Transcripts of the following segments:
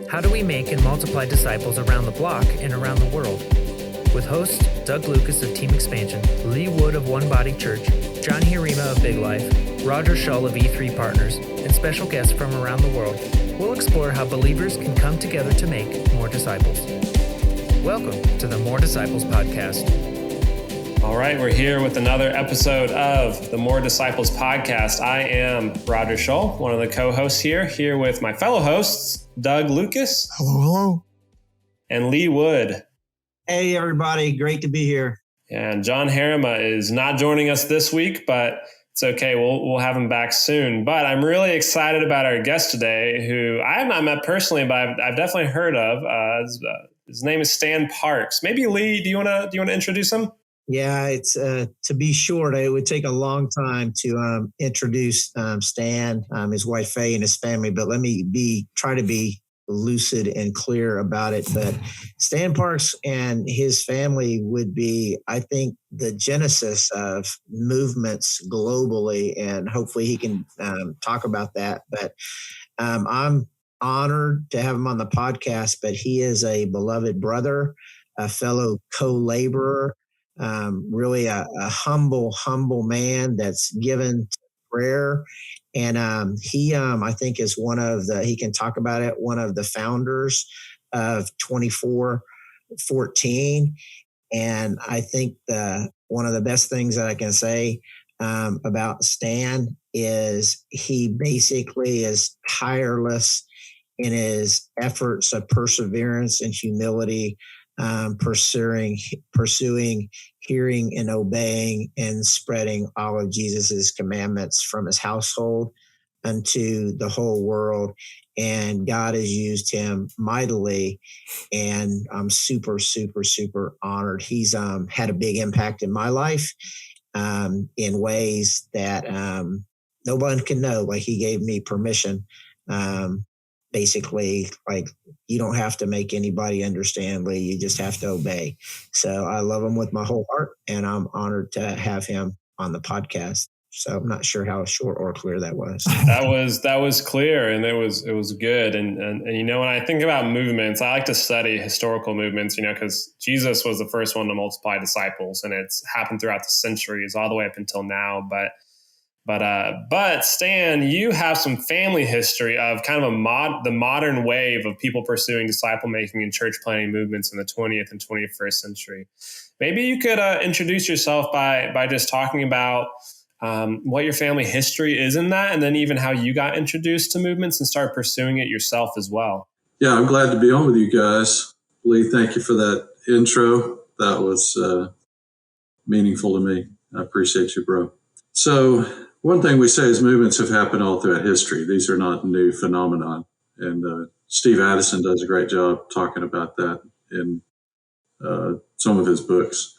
How do we make and multiply disciples around the block and around the world? With hosts Doug Lucas of Team Expansion, Lee Wood of One Body Church, John Hirima of Big Life, Roger Shull of E3 Partners, and special guests from around the world, we'll explore how believers can come together to make more disciples. Welcome to the More Disciples podcast. All right, we're here with another episode of the More Disciples podcast. I am Roger Shull, one of the co-hosts here with my fellow hosts, Doug Lucas. Hello. And Lee Wood. Hey, everybody. Great to be here. And John Hirima is not joining us this week, but it's okay. We'll have him back soon. But I'm really excited about our guest today, who I have not met personally, but I've definitely heard of. His name is Stan Parks. Maybe Lee, do you want to introduce him? Yeah, it's to be short, it would take a long time to introduce Stan, his wife Faye, and his family. But let me try to be lucid and clear about it. But Stan Parks and his family would be, I think, the genesis of movements globally, and hopefully he can talk about that. But I'm honored to have him on the podcast. But he is a beloved brother, a fellow co-laborer. Really a humble man that's given to prayer. And he, I think, is he can talk about it, one of the founders of 2414. And I think one of the best things that I can say about Stan is he basically is tireless in his efforts of perseverance and humility, pursuing, hearing and obeying and spreading all of Jesus's commandments from his household unto the whole world. And God has used him mightily. And I'm super honored. He's had a big impact in my life in ways that no one can know. Like, he gave me permission. Basically, like, you don't have to make anybody understand, Lee. You just have to obey. So I love him with my whole heart, and I'm honored to have him on the podcast. So I'm not sure how short or clear that was. That was clear, and it was good. And you know, when I think about movements, I like to study historical movements, you know, because Jesus was the first one to multiply disciples, and it's happened throughout the centuries, all the way up until now. But Stan, you have some family history of kind of the modern wave of people pursuing disciple making and church planting movements in the 20th and 21st century. Maybe you could introduce yourself by just talking about what your family history is in that, and then even how you got introduced to movements and start pursuing it yourself as well. Yeah, I'm glad to be on with you guys. Lee, thank you for that intro. That was meaningful to me. I appreciate you, bro. So one thing we say is movements have happened all throughout history. These are not new phenomenon. And Steve Addison does a great job talking about that in some of his books.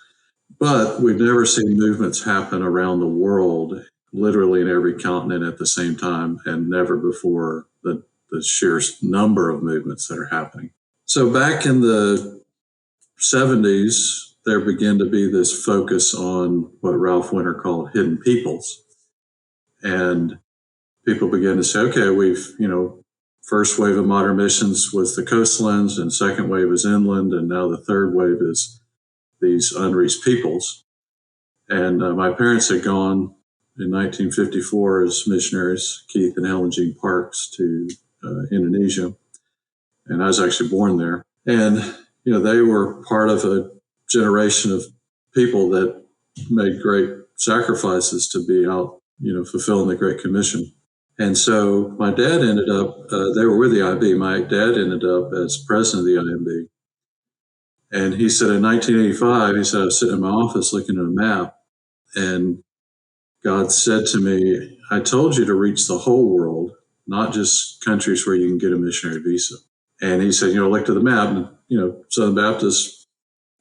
But we've never seen movements happen around the world, literally in every continent at the same time, and never before the sheer number of movements that are happening. So back in the 70s, there began to be this focus on what Ralph Winter called hidden peoples. And people began to say, okay, first wave of modern missions was the coastlands, and second wave is inland, and now the third wave is these unreached peoples. And my parents had gone in 1954 as missionaries, Keith and Helen Jean Parks, to Indonesia. And I was actually born there. And, you know, they were part of a generation of people that made great sacrifices to be out, you know, fulfilling the Great Commission. And so my dad ended up, they were with the IB. My dad ended up as president of the IMB. And he said in 1985, he said, I was sitting in my office looking at a map, and God said to me, I told you to reach the whole world, not just countries where you can get a missionary visa. And he said, you know, look to the map, and, you know, Southern Baptists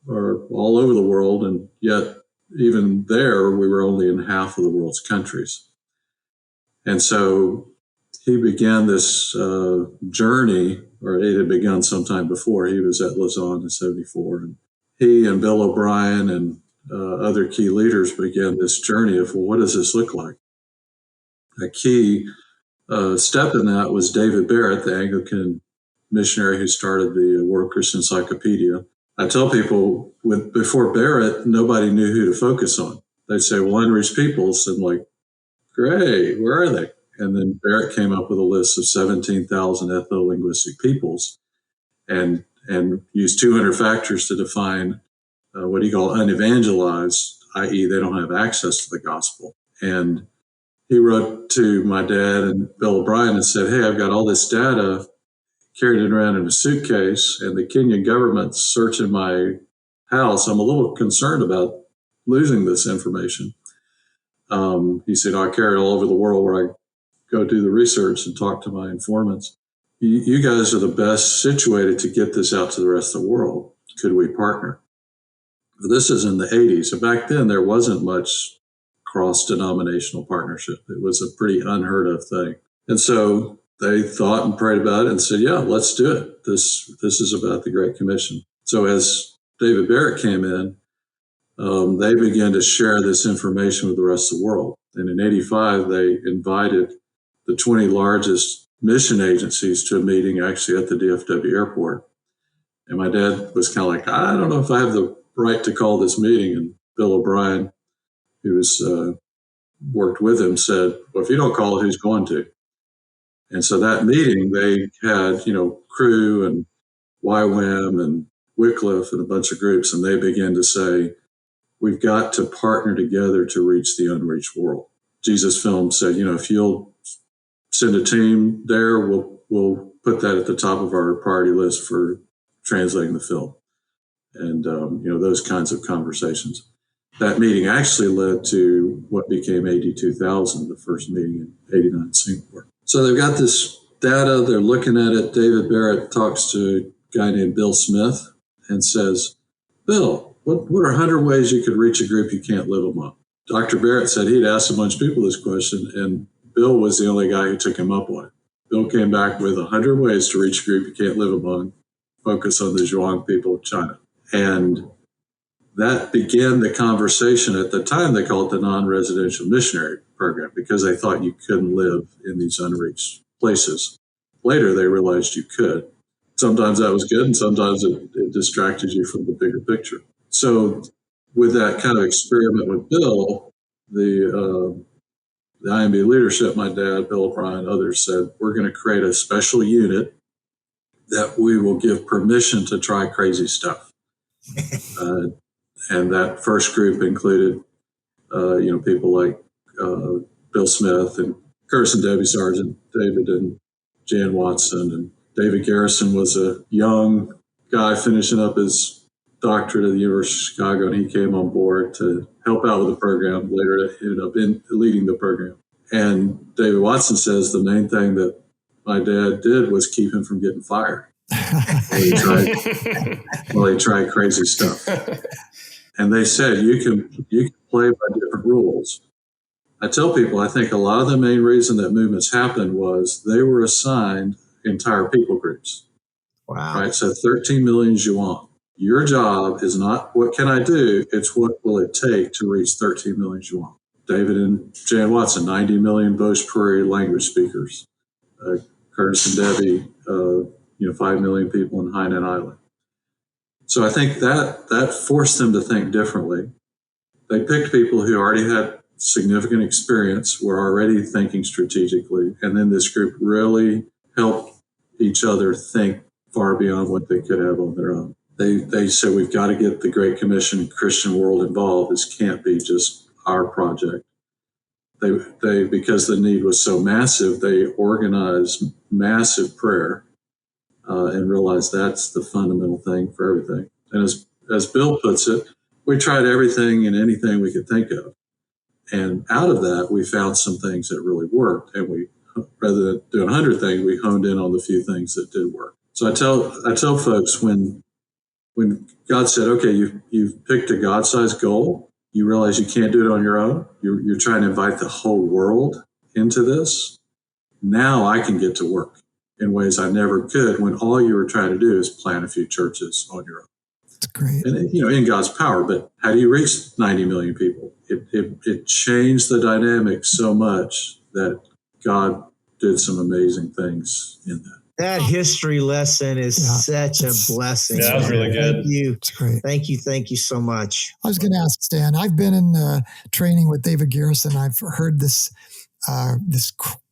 are all over the world, and yet even there, we were only in half of the world's countries. And so he began this journey, or it had begun sometime before. He was at Lausanne in 74. And he and Bill O'Brien and other key leaders began this journey of, well, what does this look like? A key step in that was David Barrett, the Anglican missionary who started the World Christian Encyclopedia. I tell people before Barrett, nobody knew who to focus on. They'd say, well, unreached peoples. And like, great, where are they? And then Barrett came up with a list of 17,000 ethno-linguistic peoples and used 200 factors to define what he called unevangelized, i.e. they don't have access to the gospel. And he wrote to my dad and Bill O'Brien and said, hey, I've got all this data, carried it around in a suitcase, and the Kenyan government's searching my house. I'm a little concerned about losing this information. He said, I carry it all over the world where I go do the research and talk to my informants. You guys are the best situated to get this out to the rest of the world. Could we partner? This is in the 80s. So back then, there wasn't much cross-denominational partnership. It was a pretty unheard of thing. And so they thought and prayed about it and said, yeah, let's do it. This is about the Great Commission. So as David Barrett came in, they began to share this information with the rest of the world. And in 85, they invited the 20 largest mission agencies to a meeting actually at the DFW airport. And my dad was kind of like, I don't know if I have the right to call this meeting. And Bill O'Brien, who was worked with him, said, well, if you don't call it, who's going to? And so that meeting, they had, Crew and YWAM and Wycliffe and a bunch of groups, and they began to say, we've got to partner together to reach the unreached world. Jesus Film said, if you'll send a team there, we'll put that at the top of our priority list for translating the film. And, those kinds of conversations. That meeting actually led to what became AD 2000, the first meeting in 89 in Singapore. So they've got this data, they're looking at it. David Barrett talks to a guy named Bill Smith and says, Bill, what are 100 ways you could reach a group you can't live among? Dr. Barrett said he'd asked a bunch of people this question, and Bill was the only guy who took him up on it. Bill came back with 100 ways to reach a group you can't live among, focus on the Zhuang people of China. And that began the conversation. At the time, they called it the non-residential missionary program because they thought you couldn't live in these unreached places. Later, they realized you could. Sometimes that was good, and sometimes it distracted you from the bigger picture. So with that kind of experiment with Bill, the IMB leadership, my dad, Bill O'Brien, others said, we're going to create a special unit that we will give permission to try crazy stuff. And that first group included, people like Bill Smith and Curtis and Debbie Sargent, David and Jan Watson, and David Garrison was a young guy finishing up his doctorate at the University of Chicago, and he came on board to help out with the program. Later, ended up leading the program. And David Watson says the main thing that my dad did was keep him from getting fired while he tried crazy stuff. And they said, you can play by different rules. I tell people, I think a lot of the main reason that movements happened was they were assigned entire people groups. Wow. Right? So 13 million Zhuang. Your job is not what can I do, it's what will it take to reach 13 million Zhuang. David and Jan Watson, 90 million Bhojpuri language speakers. Curtis and Debbie, 5 million people in Hainan Island. So I think that forced them to think differently. They picked people who already had significant experience, were already thinking strategically, and then this group really helped each other think far beyond what they could have on their own. They said, we've got to get the Great Commission Christian world involved. This can't be just our project. They because the need was so massive, they organized massive prayer and realized that's the fundamental thing for everything. And as Bill puts it, we tried everything and anything we could think of. And out of that, we found some things that really worked. And we, rather than doing 100 things, we honed in on the few things that did work. So I tell folks when God said, okay, you've picked a God-sized goal, you realize you can't do it on your own. You're trying to invite the whole world into this. Now I can get to work in ways I never could when all you were trying to do is plant a few churches on your own. That's great. And, in God's power. But how do you reach 90 million people? It changed the dynamic so much that God did some amazing things in that. That history lesson is such a blessing. Yeah, that was really good. Thank you. It's great. Thank you so much. I was going to ask Stan. I've been in training with David Garrison. I've heard this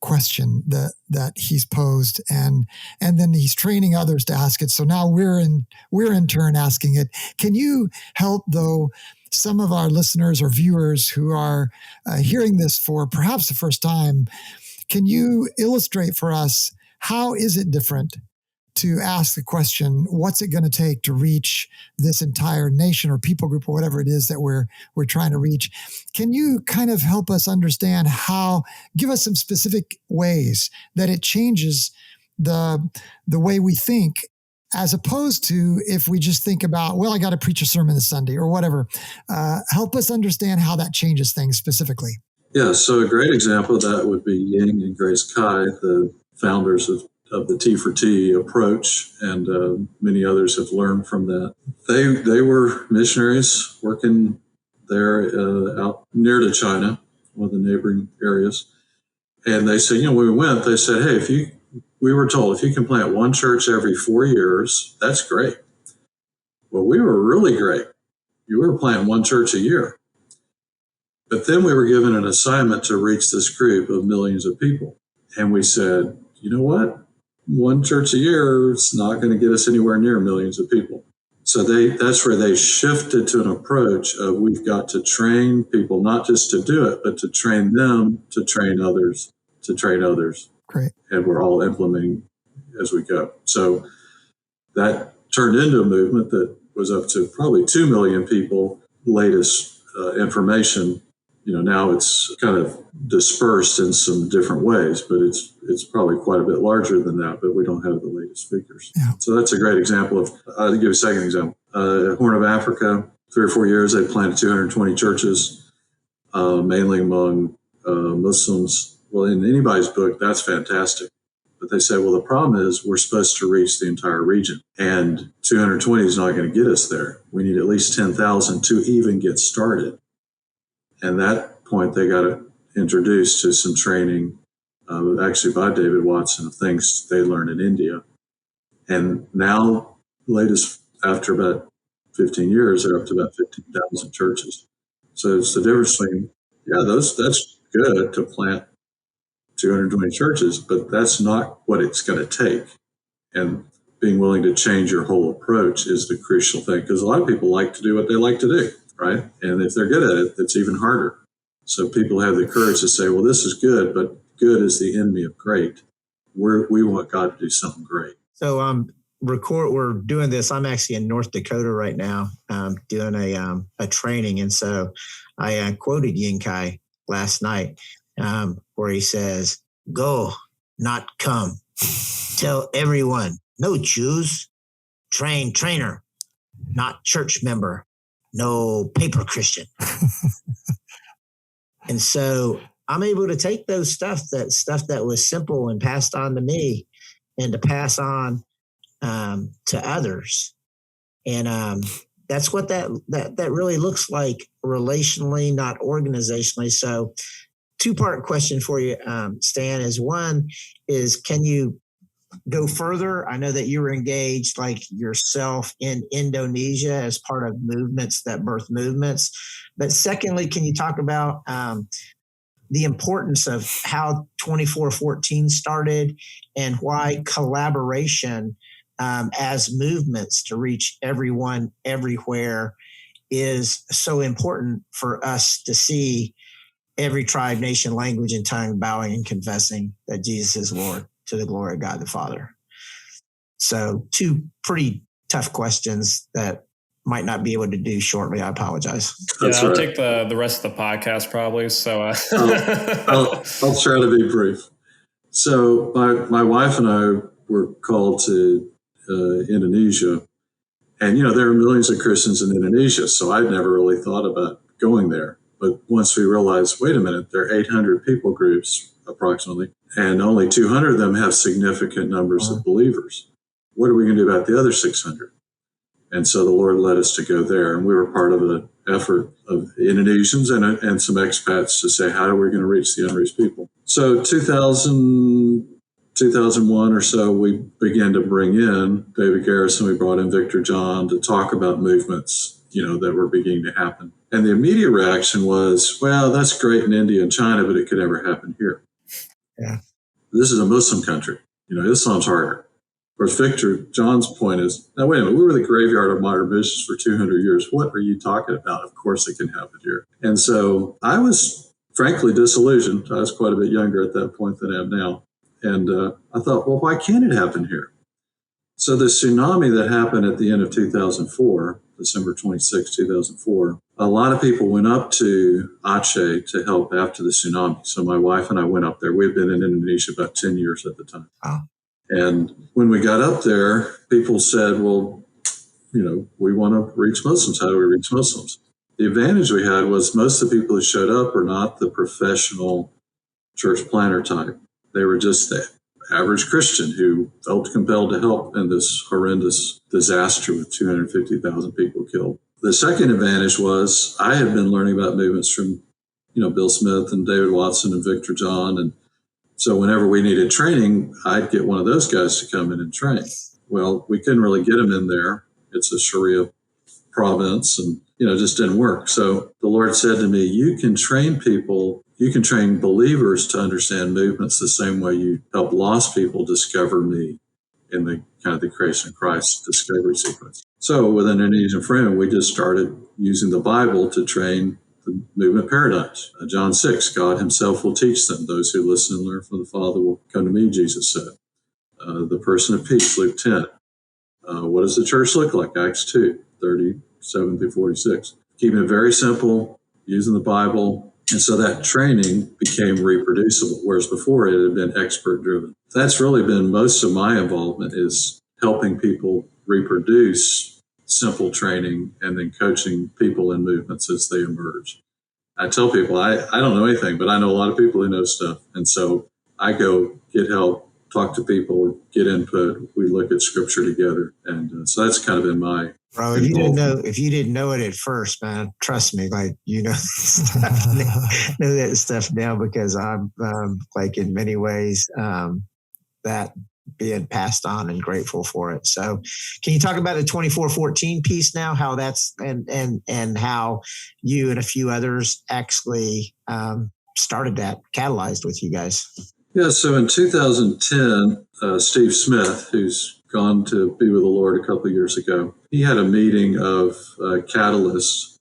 question that he's posed, and then he's training others to ask it. So now we're in turn asking it. Can you help, though, some of our listeners or viewers who are hearing this for perhaps the first time? Can you illustrate for us, how is it different to ask the question, what's it going to take to reach this entire nation or people group or whatever it is that we're trying to reach? Can you kind of help us understand give us some specific ways that it changes the way we think, as opposed to if we just think about, well, I got to preach a sermon this Sunday or whatever. Help us understand how that changes things specifically. Yeah, so a great example of that would be Ying and Grace Kai, the founders of the T for T approach, and many others have learned from that. They were missionaries working there out near to China, one of the neighboring areas. And they said, when we went, they said, hey, we were told if you can plant one church every 4 years, that's great. Well, we were really great. You were planting one church a year. But then we were given an assignment to reach this group of millions of people. And we said, you know what? One church a year is not going to get us anywhere near millions of people. So that's where they shifted to an approach of we've got to train people, not just to do it, but to train them, to train others, to train others. Great. And we're all implementing as we go. So that turned into a movement that was up to probably 2 million people, latest information. Now it's kind of dispersed in some different ways, but it's probably quite a bit larger than that, but we don't have the latest figures. Yeah. So that's a great example of, I'll give you a second example. Horn of Africa, 3 or 4 years, they planted 220 churches, mainly among Muslims. Well, in anybody's book, that's fantastic. But they say, well, the problem is we're supposed to reach the entire region, and 220 is not going to get us there. We need at least 10,000 to even get started. And that point, they got introduced to some training, actually by David Watson, of things they learned in India. And now, latest, after about 15 years, they're up to about 15,000 churches. So it's the difference between, that's good to plant 220 churches, but that's not what it's going to take. And being willing to change your whole approach is the crucial thing, because a lot of people like to do what they like to do. Right? And if they're good at it, it's even harder. So people have the courage to say, well, this is good, but good is the enemy of great. We want God to do something great. So we're doing this. I'm actually in North Dakota right now, doing a training. And so I quoted Ying Kai last night, where he says, go, not come. Tell everyone, no Jews, trainer, not church member. No paper Christian. And so I'm able to take those stuff that was simple and passed on to me, and to pass on to others. And that's what that really looks like relationally, not organizationally. So 2-part question for you, Stan, is one is, can you go further? I know that you were engaged like yourself in Indonesia as part of movements that birth movements. But secondly, can you talk about the importance of how 2414 started and why collaboration as movements to reach everyone everywhere is so important for us to see every tribe, nation, language, and tongue bowing and confessing that Jesus is Lord, to the glory of God the Father. So 2 pretty tough questions that might not be able to do shortly. I apologize. I'll take the rest of the podcast probably. So I'll try to be brief. So my wife and I were called to Indonesia, and there are millions of Christians in Indonesia, so I'd never really thought about going there. But once we realized, wait a minute, there are 800 people groups approximately, and only 200 of them have significant numbers of believers. What are we going to do about the other 600? And so the Lord led us to go there, and we were part of an effort of Indonesians and some expats to say, how are we going to reach the unreached people? So 2012, 2001 or so, we began to bring in David Garrison. We brought in Victor John to talk about movements, that were beginning to happen. And the immediate reaction was, well, that's great in India and China, but it could never happen here. Yeah. This is a Muslim country. Islam's harder. Whereas Victor John's point is, now wait a minute, we were the graveyard of modern missions for 200 years. What are you talking about? Of course it can happen here. And so I was frankly disillusioned. I was quite a bit younger at that point than I am now. And I thought, well, why can't it happen here? So the tsunami that happened at the end of 2004, December 26, 2004, a lot of people went up to Aceh to help after the tsunami. So my wife and I went up there. We'd been in Indonesia about 10 years at the time. Wow. And when we got up there, people said, well, we want to reach Muslims. How do we reach Muslims? The advantage we had was most of the people who showed up are not the professional church planter type. They were just the average Christian who felt compelled to help in this horrendous disaster with 250,000 people killed. The second advantage was I had been learning about movements from, Bill Smith and David Watson and Victor John. And so whenever we needed training, I'd get one of those guys to come in and train. Well, we couldn't really get them in there. It's a Sharia province and, it just didn't work. So the Lord said to me, you can train people, you can train believers to understand movements the same way you help lost people discover me in the kind of the creation of Christ discovery sequence. So with an Indonesian friend, we just started using the Bible to train the movement paradigms. John 6, God himself will teach them. Those who listen and learn from the Father will come to me, Jesus said. The person of peace, Luke 10. What does the church look like? Acts 2, 37 through 46. Keeping it very simple, using the Bible. And so that training became reproducible, whereas before it had been expert driven. That's really been most of my involvement, is helping people reproduce simple training and then coaching people in movements as they emerge. I tell people, I don't know anything, but I know a lot of people who know stuff. And so I go get help, talk to people, get input. We look at scripture together. And so that's kind of been my Bro, if you didn't know it at first, man, trust me, know that stuff now, because I'm in many ways that being passed on and grateful for it. So can you talk about the 2414 piece now, how that's and how you and a few others actually started that, catalyzed with you guys? Yeah, so in 2010, Steve Smith, who's gone to be with the Lord a couple of years ago, he had a meeting of catalysts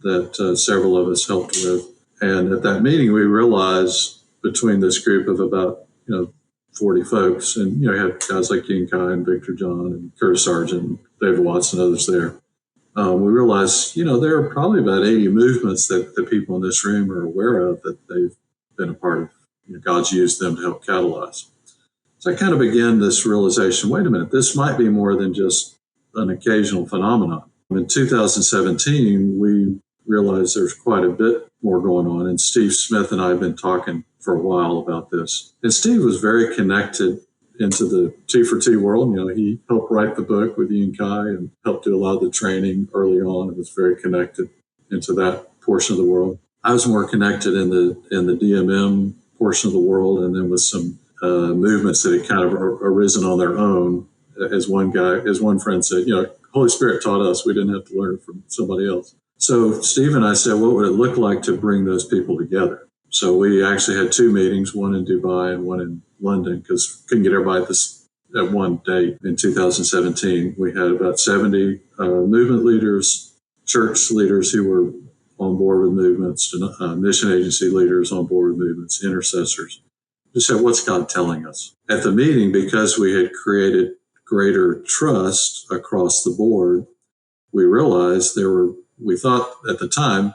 that several of us helped with. And at that meeting, we realized between this group of about 40 folks, and had guys like Yin Kai and Victor John and Curtis Sargent, and David Watson, and others there. We realized, there are probably about 80 movements that the people in this room are aware of that they've been a part of. God's used them to help catalyze. So I kind of began this realization, wait a minute, this might be more than just an occasional phenomenon. In 2017, we realized there's quite a bit more going on. And Steve Smith and I have been talking for a while about this. And Steve was very connected into the T4T world. He helped write the book with Yin Kai and helped do a lot of the training early on and was very connected into that portion of the world. I was more connected in the DMM portion of the world, and then with some movements that had kind of arisen on their own. As one friend said, Holy Spirit taught us, we didn't have to learn from somebody else. So Steve and I said, what would it look like to bring those people together? So we actually had two meetings, one in Dubai and one in London, because couldn't get everybody at one date. In 2017, we had about 70 movement leaders, church leaders who were on board with movements, mission agency leaders on board with movements, intercessors. Just said, what's God telling us? At the meeting, because we had created greater trust across the board, we realized we thought at the time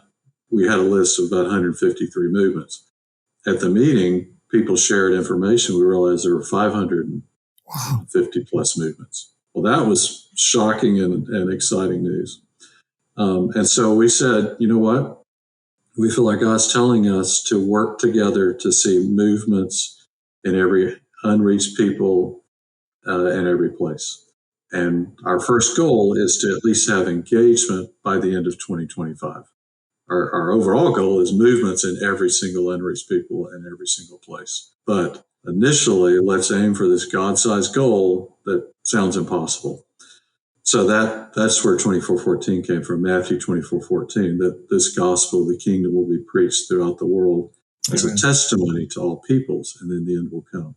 we had a list of about 153 movements. At the meeting, people shared information. We realized there were 550 plus movements. Well, that was shocking and exciting news. And so we said, you know what? We feel like God's telling us to work together to see movements in every unreached people in every place. And our first goal is to at least have engagement by the end of 2025. Our overall goal is movements in every single unreached people in every single place. But initially, let's aim for this God-sized goal that sounds impossible. So that's where 24:14 came from, Matthew 24:14, that this gospel of the kingdom will be preached throughout the world as a testimony to all peoples, and then the end will come.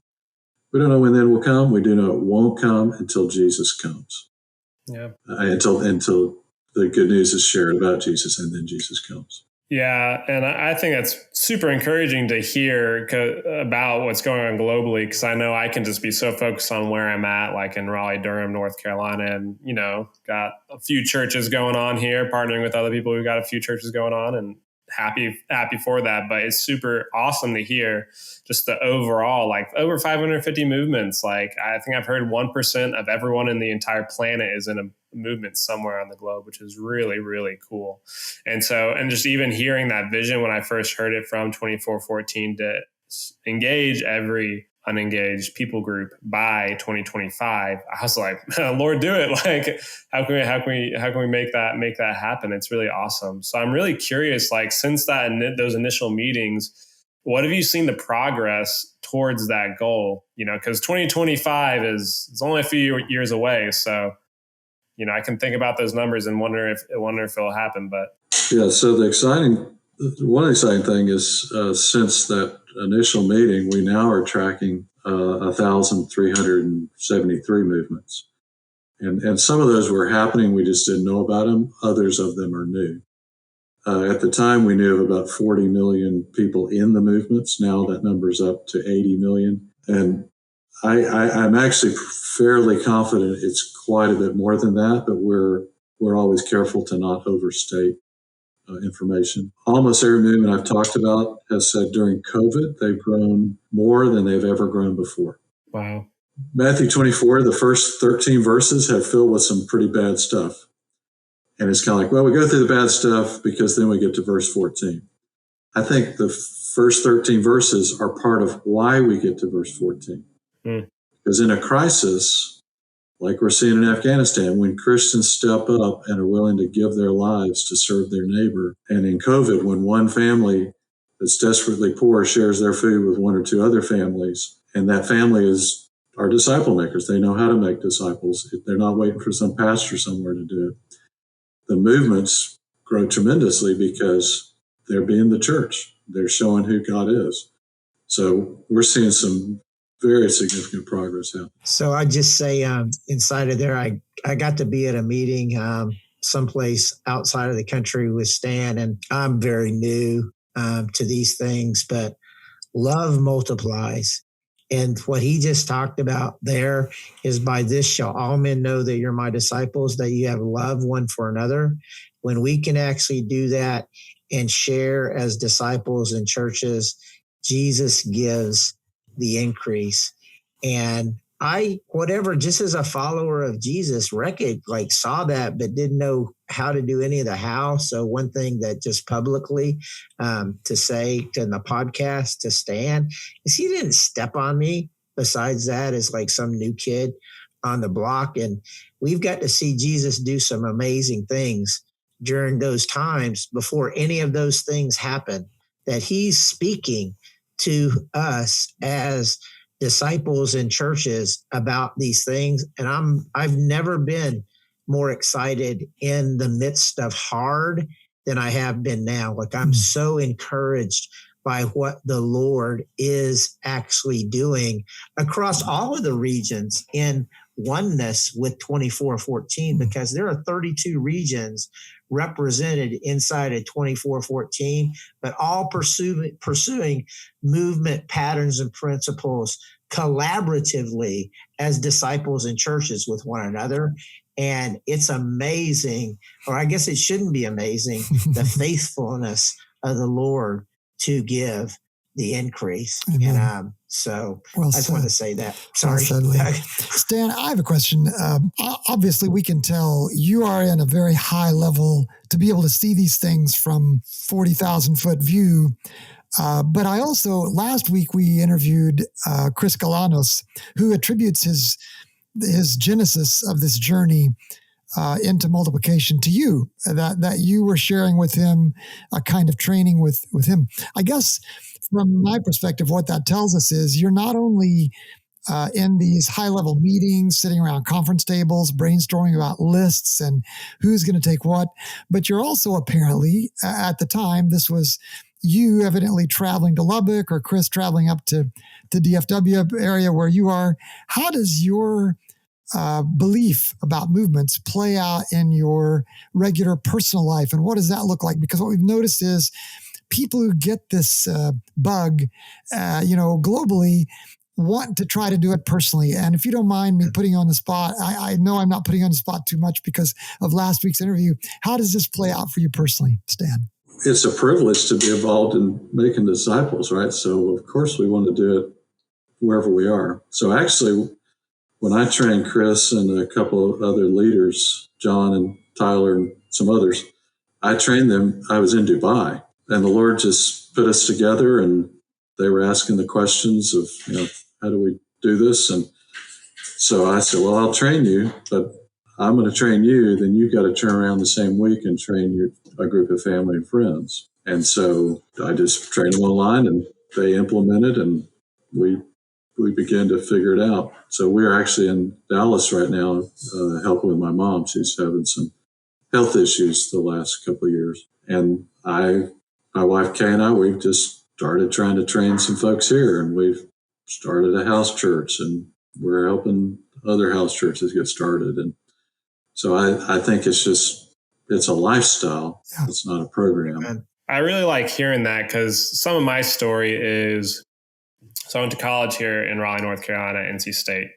We don't know when the end will come. We do know it won't come until Jesus comes. Yeah. Until the good news is shared about Jesus, and then Jesus comes. Yeah, and I think that's super encouraging to hear about what's going on globally, because I know I can just be so focused on where I'm at, like in Raleigh, Durham, North Carolina, and, got a few churches going on here, partnering with other people who got a few churches going on, and happy for that. But it's super awesome to hear just the overall, like over 550 movements. Like I think I've heard 1% of everyone in the entire planet is in a movement somewhere on the globe, which is really, really cool. And just even hearing that vision when I first heard it from 24:14 to engage every unengaged people group by 2025, I was like, Lord, do it. Like, how can we make that happen? It's really awesome. So I'm really curious, like, since those initial meetings, what have you seen the progress towards that goal? Because 2025 is only a few years away. So, I can think about those numbers and wonder if it'll happen. But yeah, so one exciting thing is since that initial meeting, we now are tracking 1,373 movements, and some of those were happening. We just didn't know about them. Others of them are new. At the time, we knew of about 40 million people in the movements. Now that number's up to 80 million, and I'm actually fairly confident it's quite a bit more than that, but we're always careful to not overstate information. Almost every movement I've talked about has said during COVID, they've grown more than they've ever grown before. Wow. Matthew 24, the first 13 verses have filled with some pretty bad stuff. And it's kind of like, well, we go through the bad stuff because then we get to verse 14. I think the first 13 verses are part of why we get to verse 14. Because in a crisis, like we're seeing in Afghanistan, when Christians step up and are willing to give their lives to serve their neighbor, and in COVID, when one family that's desperately poor shares their food with one or two other families, and that family is our disciple makers. They know how to make disciples. They're not waiting for some pastor somewhere to do it. The movements grow tremendously because they're being the church. They're showing who God is. So we're seeing some very significant progress happen. So I just say inside of there, I got to be at a meeting someplace outside of the country with Stan, and I'm very new to these things, but love multiplies. And what he just talked about there is, by this shall all men know that you're my disciples, that you have love one for another. When we can actually do that and share as disciples in churches, Jesus gives the increase. And just as a follower of Jesus, saw that, but didn't know how to do any of the how. So one thing that just publicly to say in the podcast to Stan is he didn't step on me. Besides that, is like some new kid on the block. And we've got to see Jesus do some amazing things during those times before any of those things happen, that he's speaking to us as disciples in churches about these things. And I've never been more excited in the midst of hard than I have been now. Like, I'm so encouraged by what the Lord is actually doing across all of the regions in oneness with 24:14, because there are 32 regions represented inside of 24:14, but all pursuing movement patterns and principles collaboratively as disciples in churches with one another. And it's amazing, or I guess it shouldn't be amazing, the faithfulness of the Lord to give the increase. Amen. And I just want to say that. Sorry. Stan, I have a question. Obviously, we can tell you are in a very high level to be able to see these things from 40,000 foot view. But I also, last week, we interviewed Chris Galanos, who attributes his genesis of this journey into multiplication to you, that you were sharing with him a kind of training with him. I guess from my perspective, what that tells us is you're not only in these high-level meetings, sitting around conference tables, brainstorming about lists and who's going to take what, but you're also apparently, at the time, this was you evidently traveling to Lubbock or Chris traveling up to DFW area where you are. How does your belief about movements play out in your regular personal life, and what does that look like? Because what we've noticed is people who get this bug, globally, want to try to do it personally. And if you don't mind me putting you on the spot, I know I'm not putting you on the spot too much because of last week's interview. How does this play out for you personally, Stan? It's a privilege to be involved in making disciples, right? So of course we want to do it wherever we are. So actually, when I trained Chris and a couple of other leaders, John and Tyler and some others, I trained them. I was in Dubai, and the Lord just put us together, and they were asking the questions of, how do we do this? And so I said, well, I'll train you, but I'm going to train you. Then you've got to turn around the same week and train a group of family and friends. And so I just trained them online, and they implemented, and we began to figure it out. So we're actually in Dallas right now, helping with my mom. She's having some health issues the last couple of years. And my wife Kay and I, we've just started trying to train some folks here, and we've started a house church, and we're helping other house churches get started. And so I think it's a lifestyle. Yeah. It's not a program. I really like hearing that, because some of my story is, so I went to college here in Raleigh, North Carolina, NC State,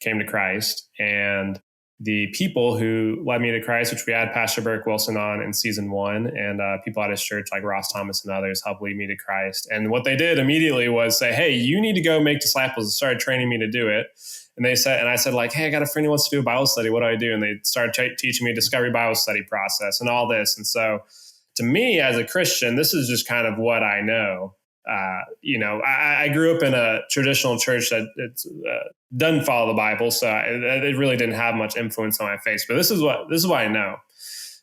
came to Christ, and the people who led me to Christ, which we had Pastor Burke Wilson on in season 1, and people at his church like Ross Thomas and others helped lead me to Christ. And what they did immediately was say, hey, you need to go make disciples, and started training me to do it. And I said like, hey, I got a friend who wants to do a Bible study. What do I do? And they started teaching me a discovery Bible study process and all this. And so to me as a Christian, this is just kind of what I know. I grew up in a traditional church that doesn't follow the Bible, so it really didn't have much influence on my faith. But this is what I know.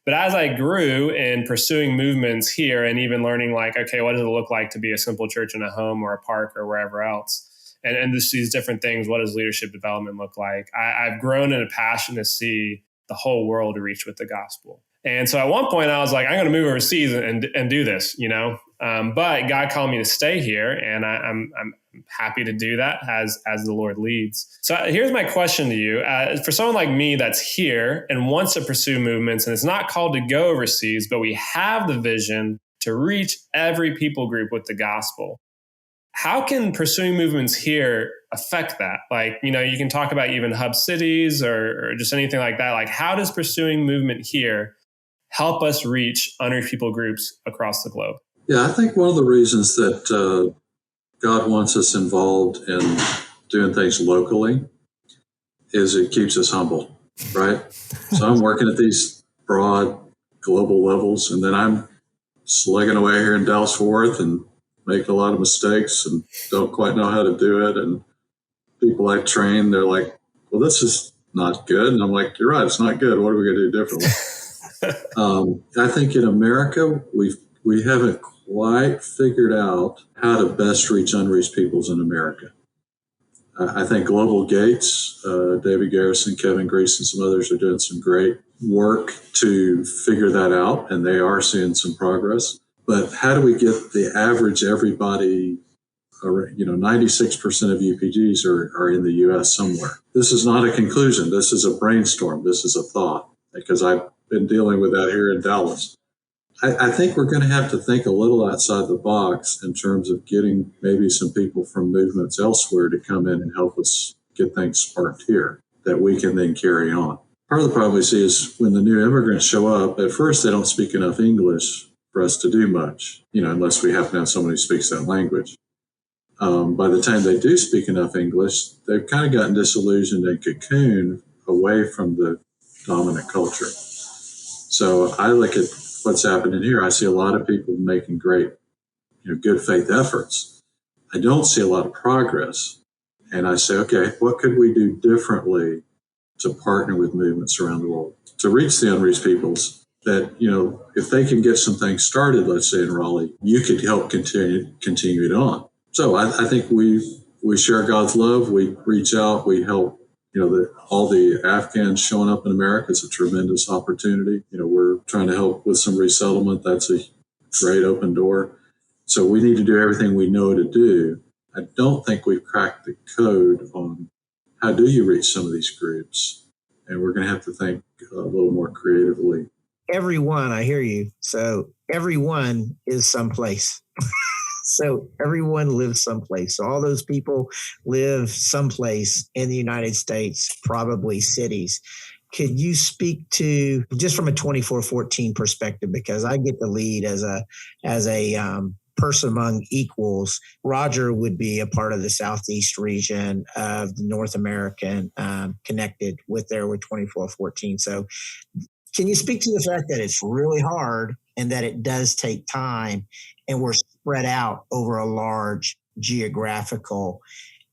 But as I grew in pursuing movements here, and even learning like, okay, what does it look like to be a simple church in a home or a park or wherever else, and just these different things, what does leadership development look like? I've grown in a passion to see the whole world reached with the gospel. And so at one point I was like, I'm going to move overseas and do this, but God called me to stay here, and I'm happy to do that as the Lord leads. So here's my question to you. For someone like me that's here and wants to pursue movements, and it's not called to go overseas, but we have the vision to reach every people group with the gospel. How can pursuing movements here affect that? Like, you can talk about even hub cities or just anything like that. Like, how does pursuing movement here help us reach unreached people groups across the globe? Yeah, I think one of the reasons that God wants us involved in doing things locally is it keeps us humble, right? So I'm working at these broad global levels, and then I'm slugging away here in Dallas-Fort Worth and making a lot of mistakes and don't quite know how to do it. And people I train, they're like, well, this is not good. And I'm like, you're right, it's not good. What are we going to do differently? I think in America, we haven't quite figured out how to best reach unreached peoples in America. I think Global Gates, David Garrison, Kevin Grease, and some others are doing some great work to figure that out, and they are seeing some progress. But how do we get the average everybody? 96% of UPGs are in the U.S. somewhere. This is not a conclusion. This is a brainstorm. This is a thought, because I've been dealing with that here in Dallas. I think we're going to have to think a little outside the box in terms of getting maybe some people from movements elsewhere to come in and help us get things sparked here that we can then carry on. Part of the problem we see is when the new immigrants show up, at first they don't speak enough English for us to do much, unless we happen to have someone who speaks that language. By the time they do speak enough English, they've kind of gotten disillusioned and cocooned away from the dominant culture. So I look at what's happening here. I see a lot of people making great, good faith efforts. I don't see a lot of progress. And I say, okay, what could we do differently to partner with movements around the world to reach the unreached peoples. That, if they can get some things started, let's say in Raleigh, you could help continue it on. So I think we share God's love. We reach out. We help. All the Afghans showing up in America is a tremendous opportunity. We're trying to help with some resettlement. That's a great open door. So we need to do everything we know to do. I don't think we've cracked the code on how do you reach some of these groups. And we're going to have to think a little more creatively. Everyone, I hear you. So everyone is someplace. So everyone lives someplace. So all those people live someplace in the United States, probably cities. Could you speak to, just from a 2414 perspective, because I get the lead as a person among equals. Roger would be a part of the Southeast region of the North American, connected with 2414. So can you speak to the fact that it's really hard and that it does take time and we're spread out over a large geographical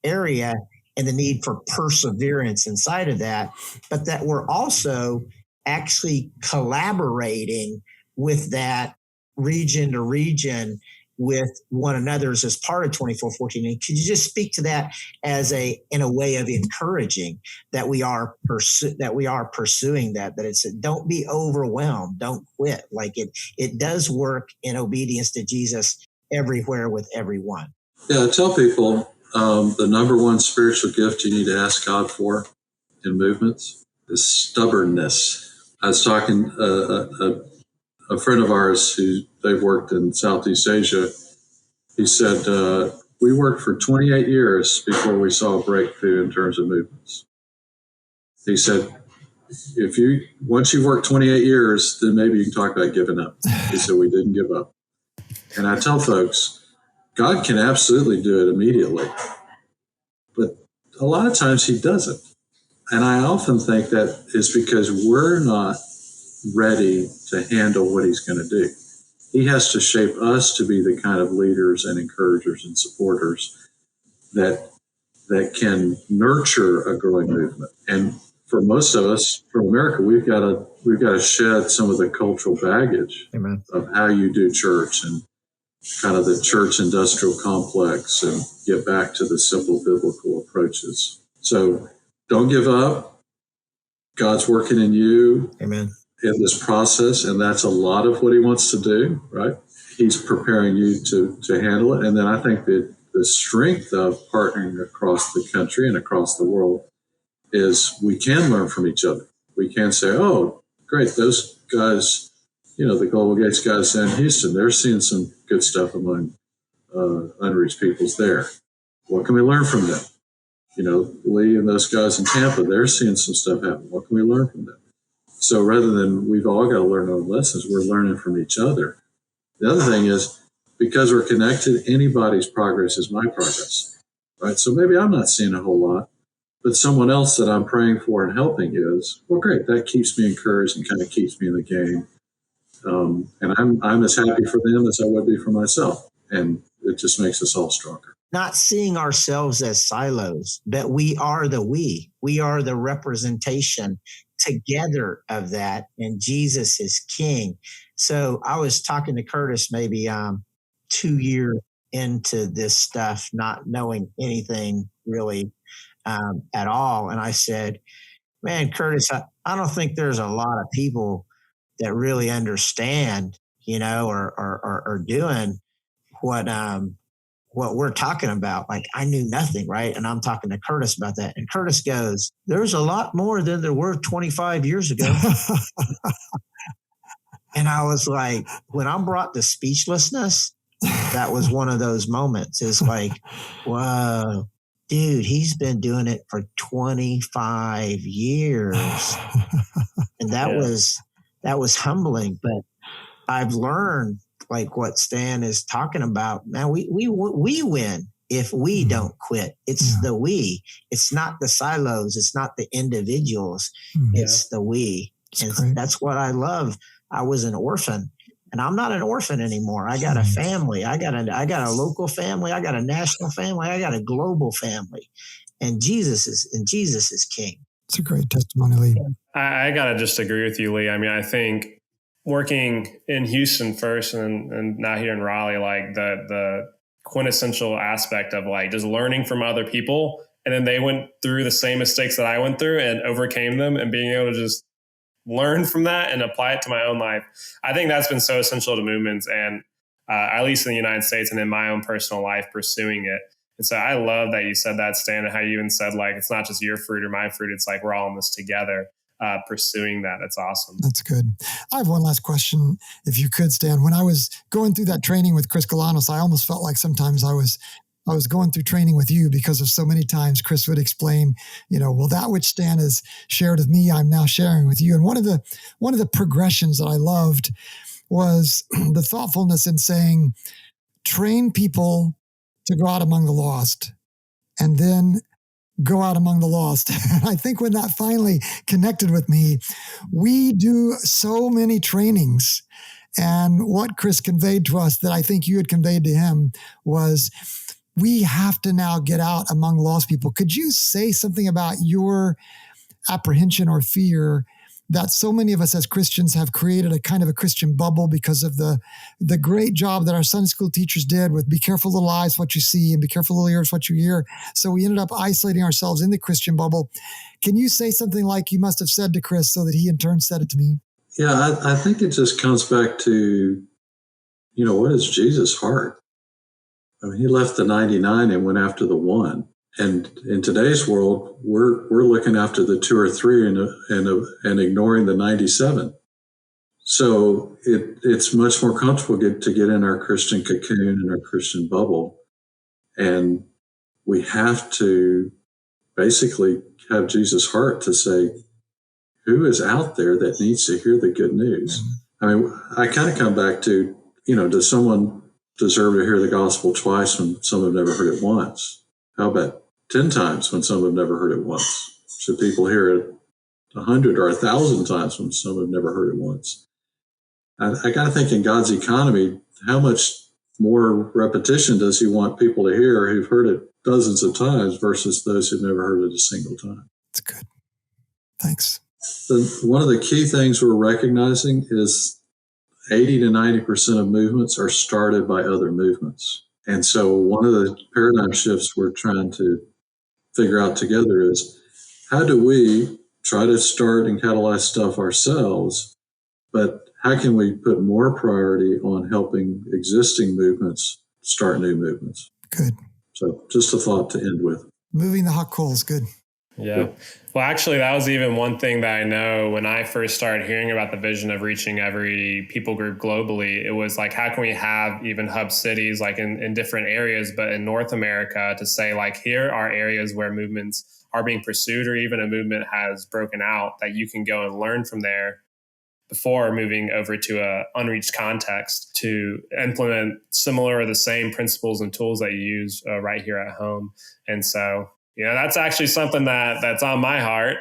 area and the need for perseverance inside of that, but that we're also actually collaborating with that region to region with one another's as part of 2414. And could you just speak to that in a way of encouraging that we are pursuing that it's don't be overwhelmed, don't quit. Like it does work in obedience to Jesus everywhere with everyone. Yeah, I tell people the number one spiritual gift you need to ask God for in movements is stubbornness. I was talking a friend of ours who they've worked in Southeast Asia. He said, we worked for 28 years before we saw a breakthrough in terms of movements. He said, once you've worked 28 years, then maybe you can talk about giving up. He said, we didn't give up. And I tell folks, God can absolutely do it immediately, but a lot of times he doesn't. And I often think that is because we're not ready to handle what he's going to do. He has to shape us to be the kind of leaders and encouragers and supporters that can nurture a growing movement. And for most of us from America, we've got to shed some of the cultural baggage Amen. Of how you do church and kind of the church industrial complex and get back to the simple biblical approaches. So don't give up. God's working in you. Amen. In this process, and that's a lot of what he wants to do, right? He's preparing you to handle it. And then I think that the strength of partnering across the country and across the world is we can learn from each other. We can say, oh, great, those guys, the Global Gates guys in Houston, they're seeing some good stuff among unreached peoples there. What can we learn from them? Lee and those guys in Tampa, they're seeing some stuff happen. What can we learn from them? So rather than we've all got to learn our own lessons, we're learning from each other. The other thing is, because we're connected, anybody's progress is my progress, right? So maybe I'm not seeing a whole lot, but someone else that I'm praying for and helping is, well, great. That keeps me encouraged and kind of keeps me in the game. And I'm as happy for them as I would be for myself. And it just makes us all stronger. Not seeing ourselves as silos, but we are the we. We are the representation together of that, and Jesus is King. So I was talking to Curtis maybe 2 years into this stuff, not knowing anything really at all. And I said, man, Curtis, I don't think there's a lot of people that really understand, or are doing what we're talking about. Like I knew nothing, right? And I'm talking to Curtis about that. And Curtis goes, there's a lot more than there were 25 years ago. And I was like, when I'm brought to speechlessness, that was one of those moments. It's like, whoa, dude, he's been doing it for 25 years. And that was humbling. But I've learned, like what Stan is talking about, man, we win if we don't quit. It's the we. It's not the silos. It's not the individuals. It's the we. And that's what I love. I was an orphan, and I'm not an orphan anymore. I got a family. I got a local family. I got a national family. I got a global family, and Jesus is King. It's a great testimony, Lee. I got to just agree with you, Lee. I mean, I think working in Houston first and now here in Raleigh, like the quintessential aspect of like just learning from other people. And then they went through the same mistakes that I went through and overcame them, and being able to just learn from that and apply it to my own life. I think that's been so essential to movements, and at least in the United States and in my own personal life, pursuing it. And so I love that you said that, Stan, and how you even said, like, it's not just your fruit or my fruit. It's like we're all in this together, pursuing that. That's awesome. That's good. I have one last question, if you could, Stan. When I was going through that training with Chris Galanos, I almost felt like sometimes I was going through training with you, because of so many times Chris would explain, well, that which Stan has shared with me, I'm now sharing with you. And one of the progressions that I loved was the thoughtfulness in saying, train people to go out among the lost, and then go out among the lost. And I think when that finally connected with me, we do so many trainings. And what Chris conveyed to us that I think you had conveyed to him was, we have to now get out among lost people. Could you say something about your apprehension or fear that so many of us as Christians have created a kind of a Christian bubble because of the great job that our Sunday school teachers did with be careful little eyes what you see and be careful little ears what you hear. So we ended up isolating ourselves in the Christian bubble. Can you say something like you must have said to Chris so that he in turn said it to me? Yeah, I think it just comes back to, what is Jesus' heart? I mean, he left the 99 and went after the one. And in today's world, we're looking after the 2 or 3 and ignoring the 97. So it's much more comfortable to get in our Christian cocoon and our Christian bubble. And we have to basically have Jesus' heart to say, who is out there that needs to hear the good news? I mean, I kind of come back to, does someone deserve to hear the gospel twice when some have never heard it once? How about 10 times when some have never heard it once? Should people hear it 100 or 1,000 times when some have never heard it once? I got to think, in God's economy, how much more repetition does he want people to hear who've heard it dozens of times versus those who've never heard it a single time? That's good. Thanks. One of the key things we're recognizing is 80 to 90% of movements are started by other movements. And so one of the paradigm shifts we're trying to figure out together is, how do we try to start and catalyze stuff ourselves, but how can we put more priority on helping existing movements start new movements? Good. So just a thought to end with. Moving the hot coals. Good. Yeah. Well, actually, that was even one thing that I know when I first started hearing about the vision of reaching every people group globally. It was like, how can we have even hub cities like in different areas, but in North America, to say like, here are areas where movements are being pursued, or even a movement has broken out, that you can go and learn from there before moving over to a unreached context to implement similar or the same principles and tools that you use right here at home. And so, that's actually something that's on my heart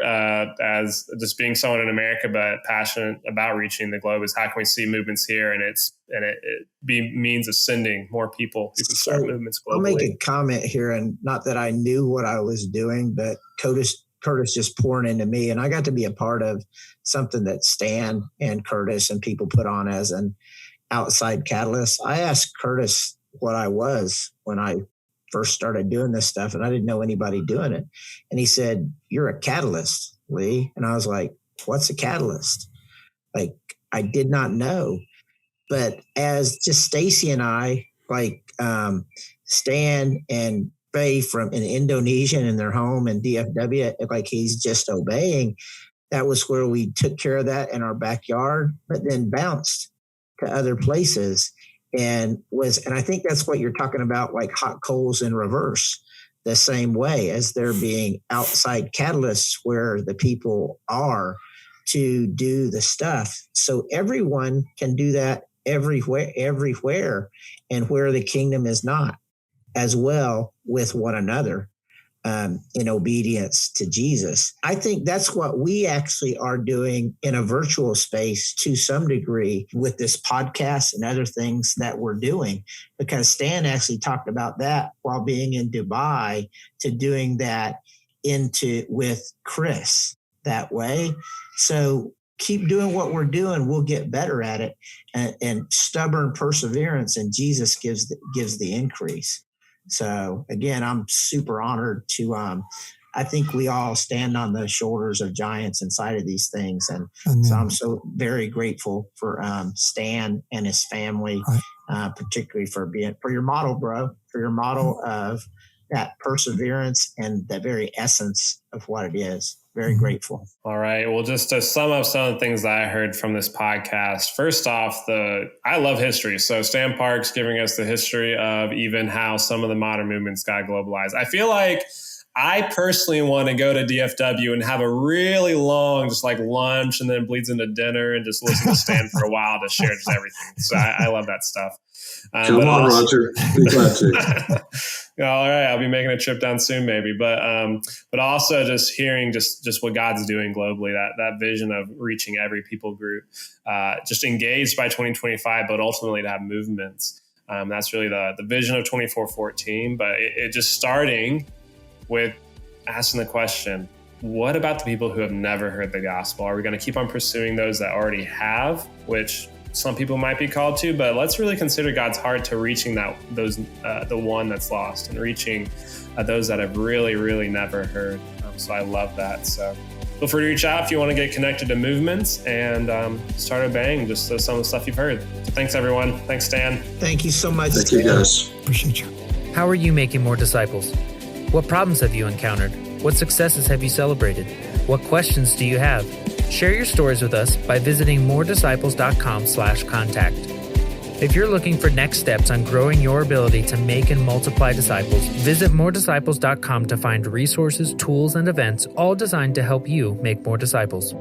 as just being someone in America, but passionate about reaching the globe, is how can we see movements here and it be means of sending more people who can start movements globally. I'll make a comment here, and not that I knew what I was doing, but Curtis just pouring into me, and I got to be a part of something that Stan and Curtis and people put on as an outside catalyst. I asked Curtis what I was when I first started doing this stuff, and I didn't know anybody doing it. And he said, "You're a catalyst, Lee." And I was like, "What's a catalyst?" Like, I did not know. But as just Stacy and I, Stan and Faye in Indonesia and in their home in DFW, like he's just obeying. That was where we took care of that in our backyard, but then bounced to other places. And I think that's what you're talking about, like hot coals in reverse, the same way as there being outside catalysts where the people are to do the stuff. So everyone can do that everywhere, and where the kingdom is not, as well with one another. In obedience to Jesus. I think that's what we actually are doing in a virtual space to some degree with this podcast and other things that we're doing, because Stan actually talked about that while being in Dubai, to doing that with Chris. that way. So keep doing what we're doing. We'll get better at it. And stubborn perseverance, and Jesus gives the increase. So again, I'm super honored to, I think we all stand on the shoulders of giants inside of these things. And so I'm so very grateful for Stan and his family, particularly for your model, bro, for your model of that perseverance and the very essence of what it is. Very grateful. All right. Well, just to sum up some of the things that I heard from this podcast, first off, I love history. So Stan Parks giving us the history of even how some of the modern movements got globalized. I feel like I personally want to go to DFW and have a really long, just like lunch, and then bleeds into dinner, and just listen to Stan for a while to share just everything. So I love that stuff. Come on, Roger. Be glad to. All right, I'll be making a trip down soon, maybe. But also just hearing just what God's doing globally, that vision of reaching every people group, just engaged by 2025, but ultimately to have movements. That's really the vision of 2414. But it just starting with asking the question, what about the people who have never heard the gospel? Are we going to keep on pursuing those that already have, which some people might be called to, but let's really consider God's heart to reaching the one that's lost, and reaching those that have really, really never heard. So I love that. So feel free to reach out if you want to get connected to movements and start obeying just some of the stuff you've heard. So thanks, everyone. Thanks, Stan. Thank you so much. Thank you, guys. Appreciate you. How are you making more disciples? What problems have you encountered? What successes have you celebrated? What questions do you have? Share your stories with us by visiting moredisciples.com/contact. If you're looking for next steps on growing your ability to make and multiply disciples, visit moredisciples.com to find resources, tools, and events all designed to help you make more disciples.